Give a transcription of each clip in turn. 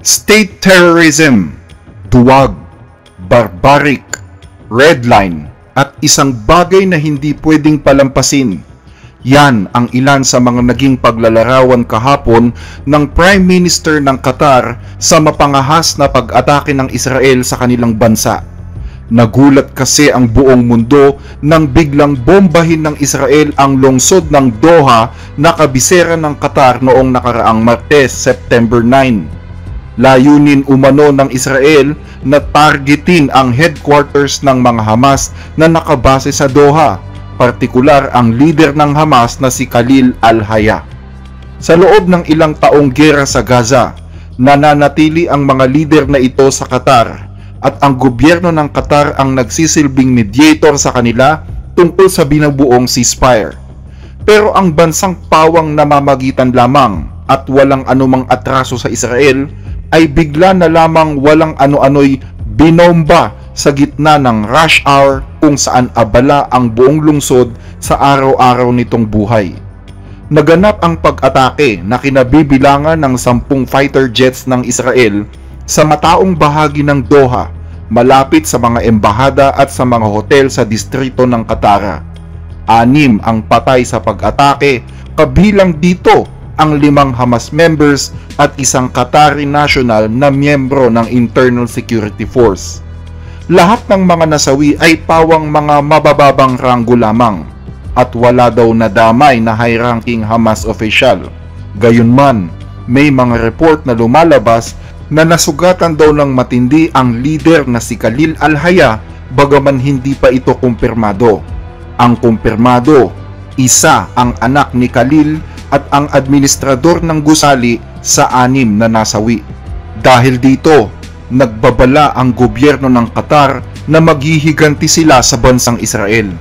State terrorism, duwag, barbaric, red line, at isang bagay na hindi pwedeng palampasin. Yan ang ilan sa mga naging paglalarawan kahapon ng Prime Minister ng Qatar sa mapangahas na pag-atake ng Israel sa kanilang bansa. Nagulat kasi ang buong mundo nang biglang bombahin ng Israel ang lungsod ng Doha na kabisera ng Qatar noong nakaraang Martes, September 9. Layunin umano ng Israel na targetin ang headquarters ng mga Hamas na nakabase sa Doha, partikular ang leader ng Hamas na si Khalil al-Hayya. Sa loob ng ilang taong giyera sa Gaza, nananatili ang mga leader na ito sa Qatar at ang gobyerno ng Qatar ang nagsisilbing mediator sa kanila tungkol sa binubuong ceasefire. Pero ang bansang pawang namamagitan lamang at walang anumang atraso sa Israel ay bigla na lamang walang ano-ano'y binomba sa gitna ng rush hour kung saan abala ang buong lungsod sa araw-araw nitong buhay. Naganap ang pag-atake na kinabibilangan ng 10 fighter jets ng Israel sa mataong bahagi ng Doha, malapit sa mga embahada at sa mga hotel sa distrito ng Qatar. 6 ang patay sa pag-atake, kabilang dito ang 5 Hamas members at isang Qatari national na miyembro ng Internal Security Force. Lahat ng mga nasawi ay pawang mga mabababang ranggo lamang at wala daw nadamay na high-ranking Hamas official. Gayunman, may mga report na lumalabas na nasugatan daw ng matindi ang leader na si Khalil al-Hayya bagaman hindi pa ito kumpirmado. Ang kumpirmado, isa ang anak ni Khalil at ang administrador ng gusali sa 6 na nasawi. Dahil dito, nagbabala ang gobyerno ng Qatar na maghihiganti sila sa bansang Israel.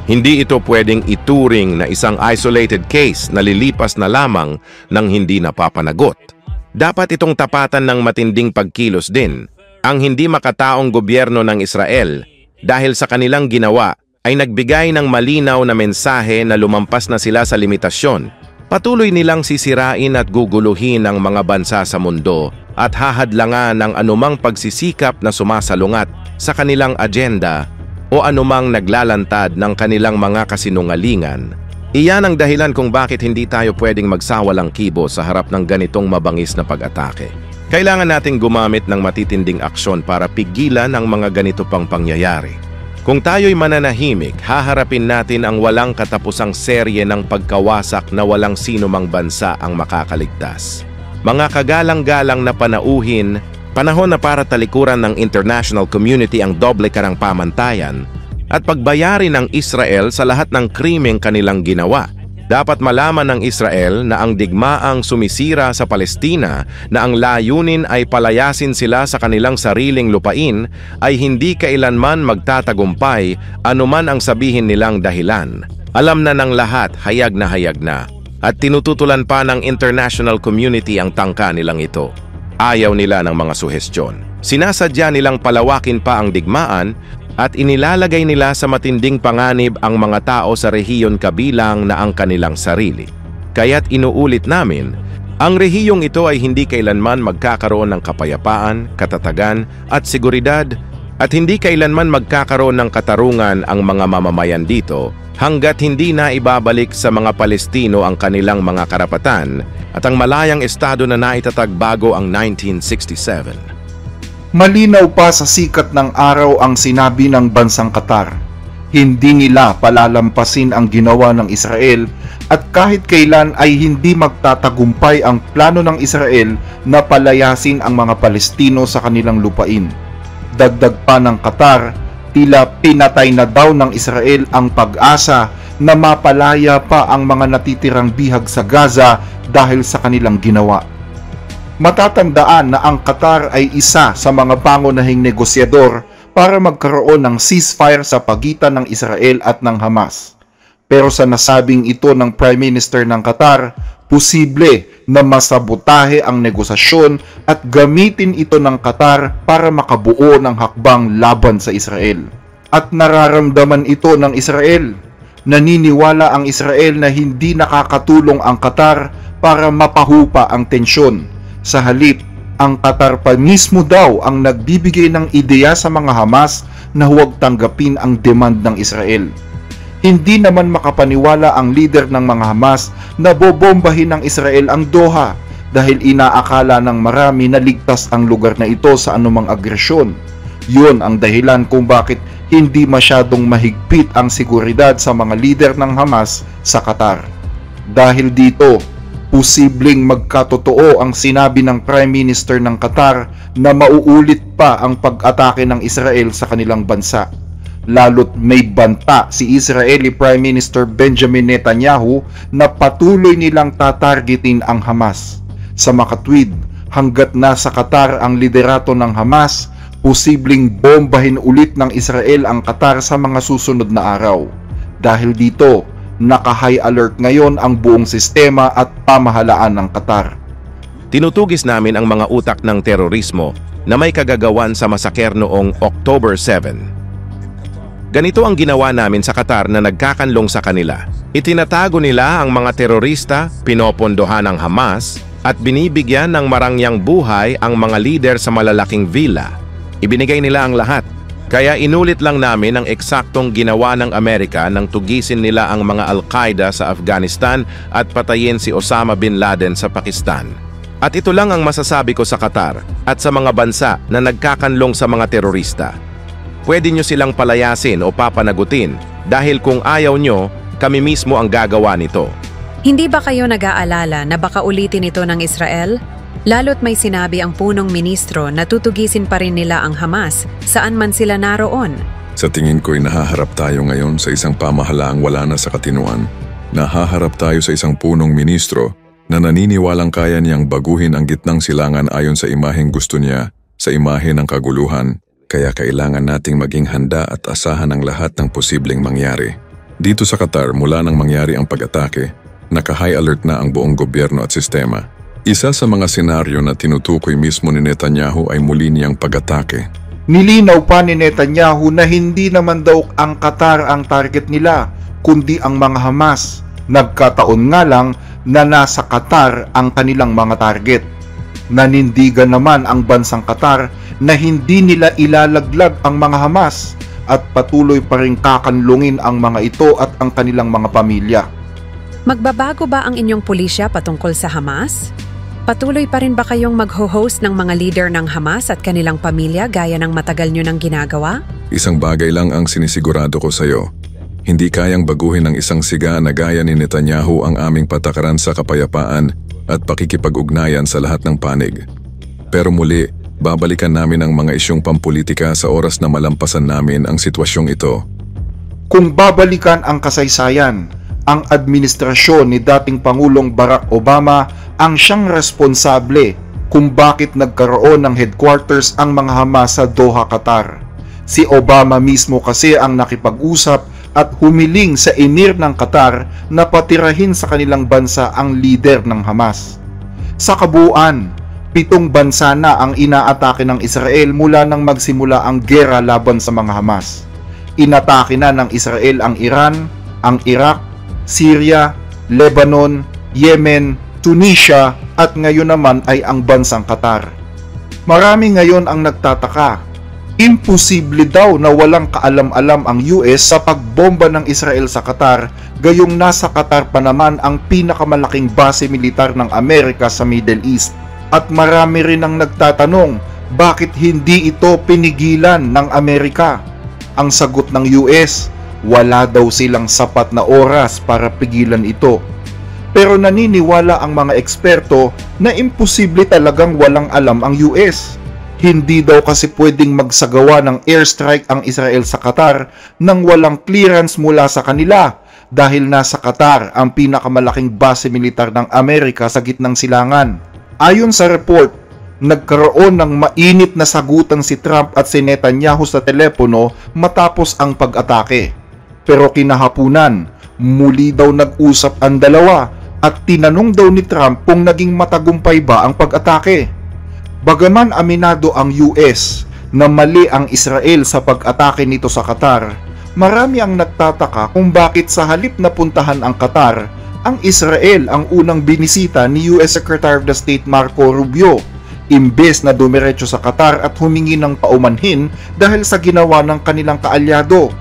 Hindi ito pwedeng ituring na isang isolated case na lilipas na lamang ng hindi napapanagot. Dapat itong tapatan ng matinding pagkilos din. Ang hindi makataong gobyerno ng Israel dahil sa kanilang ginawa ay nagbigay ng malinaw na mensahe na lumampas na sila sa limitasyon. Patuloy nilang sisirain at guguluhin ang mga bansa sa mundo at hahadlangan ng anumang pagsisikap na sumasalungat sa kanilang agenda o anumang naglalantad ng kanilang mga kasinungalingan. Iyan ang dahilan kung bakit hindi tayo pwedeng magsawalang kibo sa harap ng ganitong mabangis na pag-atake. Kailangan nating gumamit ng matitinding aksyon para pigilan ang mga ganito pang pangyayari. Kung tayo'y mananahimik, haharapin natin ang walang katapusang serye ng pagkawasak na walang sinumang bansa ang makakaligtas. Mga kagalang-galang na panahon na para talikuran ng international community ang doble karang pamantayan at pagbayarin ng Israel sa lahat ng krimeng kanilang ginawa. Dapat malaman ng Israel na ang digmaang sumisira sa Palestina na ang layunin ay palayasin sila sa kanilang sariling lupain ay hindi kailanman magtatagumpay anuman ang sabihin nilang dahilan. Alam na ng lahat, hayag na at tinututulan pa ng international community ang tangka nilang ito. Ayaw nila ng mga suhestyon. Sinasadya nilang palawakin pa ang digmaan at inilalagay nila sa matinding panganib ang mga tao sa rehiyon kabilang na ang kanilang sarili. Kaya't inuulit namin, ang rehiyong ito ay hindi kailanman magkakaroon ng kapayapaan, katatagan at seguridad at hindi kailanman magkakaroon ng katarungan ang mga mamamayan dito hanggat hindi na ibabalik sa mga Palestino ang kanilang mga karapatan at ang malayang estado na naitatag bago ang 1967. Malinaw pa sa sikat ng araw ang sinabi ng bansang Qatar. Hindi nila palalampasin ang ginawa ng Israel at kahit kailan ay hindi magtatagumpay ang plano ng Israel na palayasin ang mga Palestino sa kanilang lupain. Dagdag pa ng Qatar, tila pinatay na daw ng Israel ang pag-asa na mapalaya pa ang mga natitirang bihag sa Gaza dahil sa kanilang ginawa. Matatandaan na ang Qatar ay isa sa mga pangunahing negosyador para magkaroon ng ceasefire sa pagitan ng Israel at ng Hamas. Pero sa nasabing ito ng Prime Minister ng Qatar, posible na masabotahe ang negosasyon at gamitin ito ng Qatar para makabuo ng hakbang laban sa Israel. At nararamdaman ito ng Israel. Naniniwala ang Israel na hindi nakakatulong ang Qatar para mapahupa ang tensyon. Sa halip, Ang Qatar pa mismo daw ang nagbibigay ng ideya sa mga Hamas na huwag tanggapin ang demand ng Israel. Hindi naman makapaniwala ang leader ng mga Hamas na bobombahin ng Israel ang Doha dahil inaakala ng marami na ligtas ang lugar na ito sa anumang agresyon. Yun ang dahilan kung bakit hindi masyadong mahigpit ang seguridad sa mga leader ng Hamas sa Qatar. Dahil dito, posibleng magkatotoo ang sinabi ng Prime Minister ng Qatar na mauulit pa ang pag-atake ng Israel sa kanilang bansa. Lalo't may banta si Israeli Prime Minister Benjamin Netanyahu na patuloy nilang tatargetin ang Hamas. Sa makatwid, hanggat nasa Qatar ang liderato ng Hamas, posibleng bombahin ulit ng Israel ang Qatar sa mga susunod na araw. Dahil dito, naka-high alert ngayon ang buong sistema at pamahalaan ng Qatar. Tinutugis namin ang mga utak ng terorismo na may kagagawan sa masaker noong October 7. Ganito ang ginawa namin sa Qatar na nagkakanlong sa kanila. Itinatago nila ang mga terorista, pinopondohan ng Hamas, at binibigyan ng marangyang buhay ang mga lider sa malalaking villa. Ibinigay nila ang lahat. Kaya inulit lang namin ang eksaktong ginawa ng Amerika nang tugisin nila ang mga Al-Qaeda sa Afghanistan at patayin si Osama bin Laden sa Pakistan. At ito lang ang masasabi ko sa Qatar at sa mga bansa na nagkakanlong sa mga terorista. Pwede nyo silang palayasin o papanagutin dahil kung ayaw nyo, kami mismo ang gagawa nito. Hindi ba kayo nag-aalala na baka ulitin ito ng Israel? Lalo't may sinabi ang punong ministro na tutugisin pa rin nila ang Hamas saan man sila naroon. Sa tingin ko'y nahaharap tayo ngayon sa isang pamahalaang wala na sa katinuan. Nahaharap tayo sa isang punong ministro na naniniwalang kaya niyang baguhin ang gitnang silangan ayon sa imaheng gusto niya, sa imahe ng kaguluhan. Kaya kailangan nating maging handa at asahan ang lahat ng posibleng mangyari. Dito sa Qatar, mula nang mangyari ang pag-atake, naka-high alert na ang buong gobyerno at sistema. Isa sa mga senaryo na tinutukoy mismo ni Netanyahu ay muli niyang pag-atake. Nilinaw pa ni Netanyahu na hindi naman daw ang Qatar ang target nila, kundi ang mga Hamas. Nagkataon nga lang na nasa Qatar ang kanilang mga target. Nanindigan naman ang bansang Qatar na hindi nila ilalaglag ang mga Hamas at patuloy pa rin kakanlungin ang mga ito at ang kanilang mga pamilya. Magbabago ba ang inyong pulisya patungkol sa Hamas? Patuloy pa rin ba kayong mag-host ng mga leader ng Hamas at kanilang pamilya gaya ng matagal nyo nang ginagawa? Isang bagay lang ang sinisigurado ko sa iyo. Hindi kayang baguhin ng isang siga na gaya ni Netanyahu ang aming patakaran sa kapayapaan at pakikipag-ugnayan sa lahat ng panig. Pero muli, babalikan namin ang mga isyong pampolitika sa oras na malampasan namin ang sitwasyong ito. Kung babalikan ang kasaysayan, ang administrasyon ni dating Pangulong Barack Obama ang siyang responsable kung bakit nagkaroon ng headquarters ang mga Hamas sa Doha, Qatar. Si Obama mismo kasi ang nakipag-usap at humiling sa emir ng Qatar na patirahin sa kanilang bansa ang leader ng Hamas. Sa kabuuan, 7 bansa na ang inaatake ng Israel mula nang magsimula ang gera laban sa mga Hamas. Inatake na ng Israel ang Iran, ang Iraq, Syria, Lebanon, Yemen, Tunisia at ngayon naman ay ang bansang Qatar. Marami ngayon ang nagtataka. Imposible daw na walang kaalam-alam ang US sa pagbomba ng Israel sa Qatar, gayong nasa Qatar pa naman ang pinakamalaking base militar ng Amerika sa Middle East. At marami rin ang nagtatanong, bakit hindi ito pinigilan ng Amerika? Ang sagot ng US, wala daw silang sapat na oras para pigilan ito. Pero naniniwala ang mga eksperto na imposible talagang walang alam ang US. Hindi daw kasi pwedeng magsagawa ng airstrike ang Israel sa Qatar nang walang clearance mula sa kanila dahil nasa Qatar ang pinakamalaking base militar ng Amerika sa gitnang silangan. Ayon sa report, nagkaroon ng mainit na sagutan si Trump at si Netanyahu sa telepono matapos ang pag-atake. Pero kinahapunan, muli daw nag-usap ang dalawa at tinanong daw ni Trump kung naging matagumpay ba ang pag-atake. Bagaman aminado ang US na mali ang Israel sa pag-atake nito sa Qatar, marami ang nagtataka kung bakit sa halip na puntahan ang Qatar, ang Israel ang unang binisita ni US Secretary of the State Marco Rubio. imbes na dumiretso sa Qatar at humingi ng paumanhin dahil sa ginawa ng kanilang kaalyado.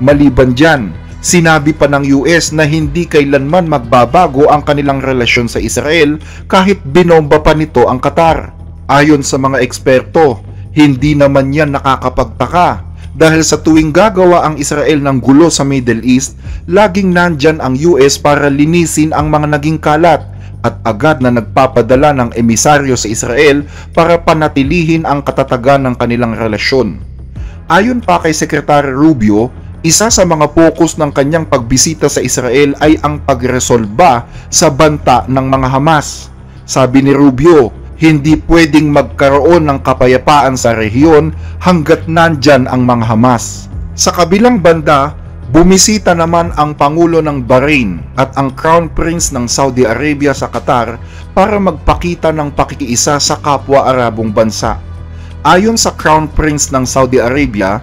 Maliban dyan, sinabi pa ng US na hindi kailanman magbabago ang kanilang relasyon sa Israel kahit binomba pa nito ang Qatar. Ayon sa mga eksperto, hindi naman yan nakakapagtaka dahil sa tuwing gagawa ang Israel ng gulo sa Middle East, laging nandyan ang US para linisin ang mga naging kalat at agad na nagpapadala ng emisaryo sa Israel para panatilihin ang katatagan ng kanilang relasyon. Ayon pa kay Secretary Rubio, isa sa mga focus ng kanyang pagbisita sa Israel ay ang pagresolba sa banta ng mga Hamas. Sabi ni Rubio, hindi pwedeng magkaroon ng kapayapaan sa rehiyon hanggat nandyan ang mga Hamas. Sa kabilang banda, bumisita naman ang Pangulo ng Bahrain at ang Crown Prince ng Saudi Arabia sa Qatar para magpakita ng pakikiisa sa kapwa Arabong bansa. Ayon sa Crown Prince ng Saudi Arabia,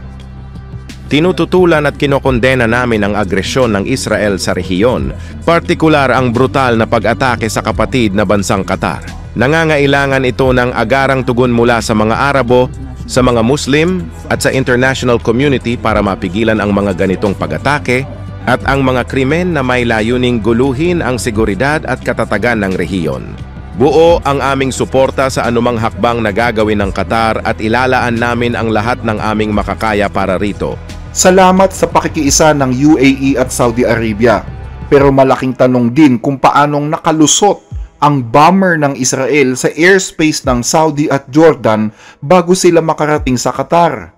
tinututulan at kinokondena namin ang agresyon ng Israel sa rehiyon, partikular ang brutal na pag-atake sa kapatid na bansang Qatar. Nangangailangan ito ng agarang tugon mula sa mga Arabo, sa mga Muslim at sa international community para mapigilan ang mga ganitong pag-atake at ang mga krimen na may layuning guluhin ang seguridad at katatagan ng rehiyon. Buo ang aming suporta sa anumang hakbang na gagawin ng Qatar at ilalaan namin ang lahat ng aming makakaya para rito. salamat sa pakikiisa ng UAE at Saudi Arabia. Pero malaking tanong din kung paanong nakalusot ang bomber ng Israel sa airspace ng Saudi at Jordan bago sila makarating sa Qatar.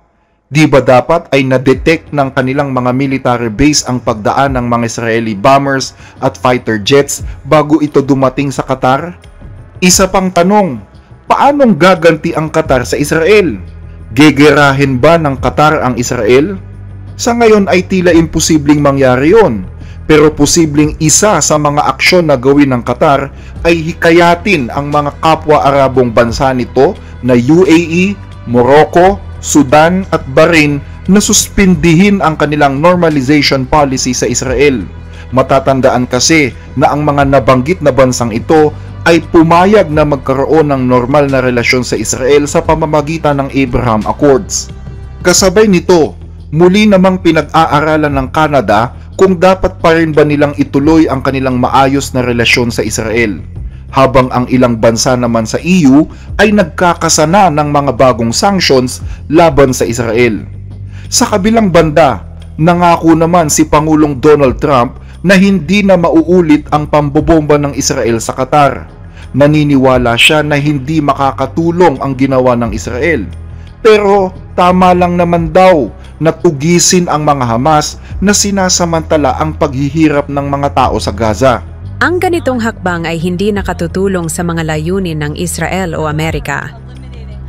Di ba dapat ay na-detect ng kanilang mga military base ang pagdaan ng mga Israeli bombers at fighter jets bago ito dumating sa Qatar? Isa pang tanong, paanong gaganti ang Qatar sa Israel? Gegerahin ba ng Qatar ang Israel? Sa ngayon ay tila imposibleng mangyari yon. Pero posibleng isa sa mga aksyon na gawin ng Qatar ay hikayatin ang mga kapwa Arabong bansa nito na UAE, Morocco, Sudan at Bahrain na suspindihin ang kanilang normalization policy sa Israel. Matatandaan kasi na ang mga nabanggit na bansang ito ay pumayag na magkaroon ng normal na relasyon sa Israel sa pamamagitan ng Abraham Accords. Kasabay nito, muli namang pinag-aaralan ng Canada kung dapat pa rin ba nilang ituloy ang kanilang maayos na relasyon sa Israel, habang ang ilang bansa naman sa EU ay nagkakasana ng mga bagong sanctions laban sa Israel. Sa kabilang banda, nangako naman si Pangulong Donald Trump na hindi na mauulit ang pambobomba ng Israel sa Qatar. Naniniwala siya na hindi makakatulong ang ginawa ng Israel. Pero tama lang naman daw na tugisin ang mga Hamas na sinasamantala ang paghihirap ng mga tao sa Gaza. Ang ganitong hakbang ay hindi nakatutulong sa mga layunin ng Israel o Amerika.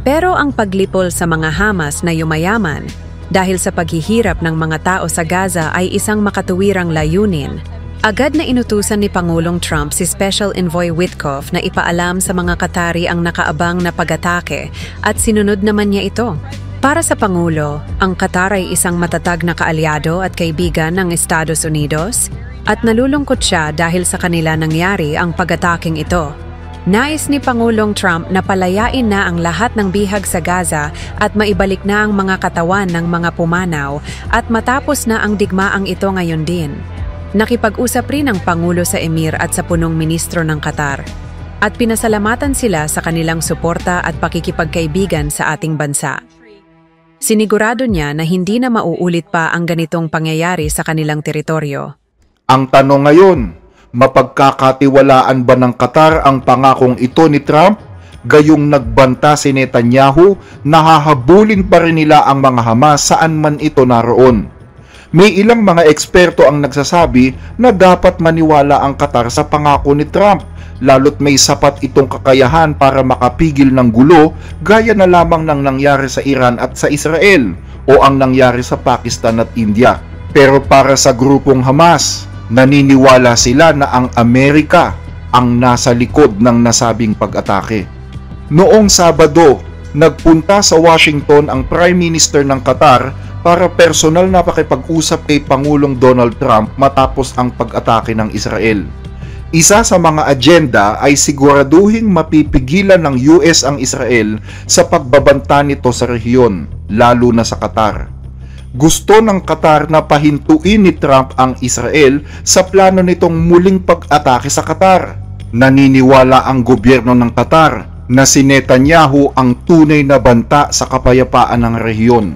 Pero ang paglipol sa mga Hamas na yumayaman dahil sa paghihirap ng mga tao sa Gaza ay isang makatuwirang layunin. Agad na inutusan ni Pangulong Trump si Special Envoy Witkoff na ipaalam sa mga Qatari ang nakaabang na pag-atake at sinunod naman niya ito. Para sa Pangulo, ang Qatar ay isang matatag na kaalyado at kaibigan ng Estados Unidos at nalulungkot siya dahil sa kanila nangyari ang pag-ataking ito. Nais ni Pangulong Trump na palayain na ang lahat ng bihag sa Gaza at maibalik na ang mga katawan ng mga pumanaw at matapos na ang digmaang ito ngayon din. Nakipag-usap rin ang Pangulo sa Emir at sa punong ministro ng Qatar at pinasalamatan sila sa kanilang suporta at pakikipagkaibigan sa ating bansa. Sinigurado niya na hindi na mauulit pa ang ganitong pangyayari sa kanilang teritoryo. Ang tanong ngayon, mapagkakatiwalaan ba ng Qatar ang pangakong ito ni Trump? Gayong nagbanta si Netanyahu, nahahabulin pa rin nila ang mga Hamas saan man ito naroon. May ilang mga eksperto ang nagsasabi na dapat maniwala ang Qatar sa pangako ni Trump, lalo't may sapat itong kakayahan para makapigil ng gulo gaya na lamang ng nangyari sa Iran at sa Israel o ang nangyari sa Pakistan at India. Pero para sa grupong Hamas, naniniwala sila na ang Amerika ang nasa likod ng nasabing pag-atake. Noong Sabado, nagpunta sa Washington ang Prime Minister ng Qatar para personal na pakipag-usap kay Pangulong Donald Trump matapos ang pag-atake ng Israel. Isa sa mga agenda ay siguraduhing mapipigilan ng US ang Israel sa pagbabanta nito sa rehiyon, lalo na sa Qatar. Gusto ng Qatar na pahintuin ni Trump ang Israel sa plano nitong muling pag-atake sa Qatar. Naniniwala ang gobyerno ng Qatar na si Netanyahu ang tunay na banta sa kapayapaan ng rehiyon.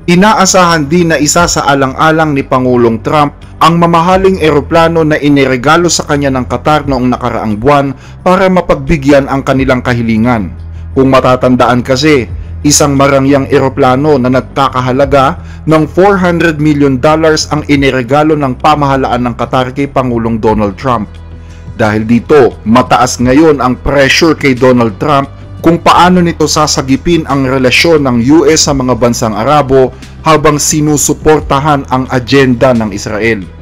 Inaasahan din na isa sa alang-alang ni Pangulong Trump ang mamahaling eroplano na iniregalo sa kanya ng Qatar noong nakaraang buwan para mapagbigyan ang kanilang kahilingan. Kung matatandaan kasi, isang marangyang eroplano na nagkakahalaga ng $400 million ang iniregalo ng pamahalaan ng Qatar kay Pangulong Donald Trump. Dahil dito, mataas ngayon ang pressure kay Donald Trump kung paano nito sasagipin ang relasyon ng US sa mga bansang Arabo habang sinusuportahan ang agenda ng Israel.